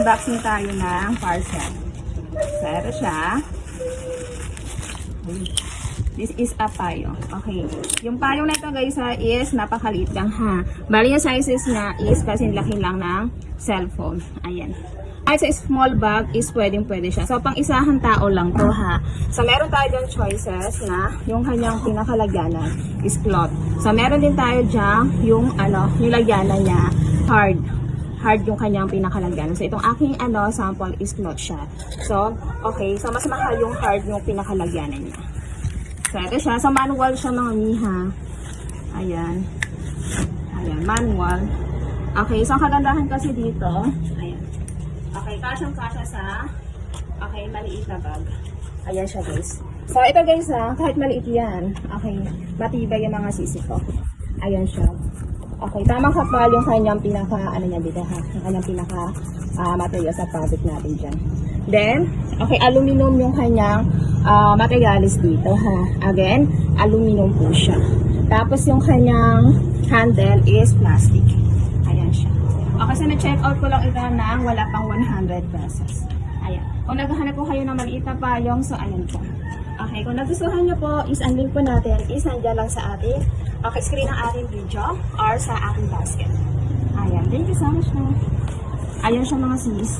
mag-unboxing tayo ng parcel. So, ito siya. This is a payong. Okay. Yung payong na ito guys is napakaliit lang ha. Bali yung sizes niya is kasi laki lang ng cellphone. Ayan. Ay, sa small bag is pwede siya. So, pang isahang tao lang to ha. So, meron tayo dyan choices na yung kanyang pinakalagyanan is cloth. So, meron din tayo dyan yung lagyanan niya hard. Hard yung kanyang pinakalagyanan. So, itong aking sample is cloth siya. So, okay. So, mas mahal yung hard yung pinakalagyanan niya. So, ito siya. So, manual siya mga miha. Ayan. Ayan, manual. Okay, so ang kagandahan kasi dito, ayan. Okay, kasyang-kasya sa, okay, maliit na bag. Ayan siya guys. So, ito guys kahit maliit yan, okay, matibay yung mga sisi ko. Ayan siya. Okay, tamang kapal yung kanyang niya dito ha. Yung kanyang material sa fabric natin dyan. Then, okay, aluminum yung kanyang materialis dito ha. Again, aluminum po siya. Tapos yung kanyang handle is plastic. Ayan siya. Okay, so na-check out ko lang ito ng wala pang 100 pesos. Ayan. Kung naghahanap po kayo ng maliit na payong, so ayan po. Okay, kung nagustuhan nyo po, is ang link po natin is nandiyan lang sa ating screen ng ating video or sa ating basket. Ayan. Thank you so much po. Ayan siya mga sis.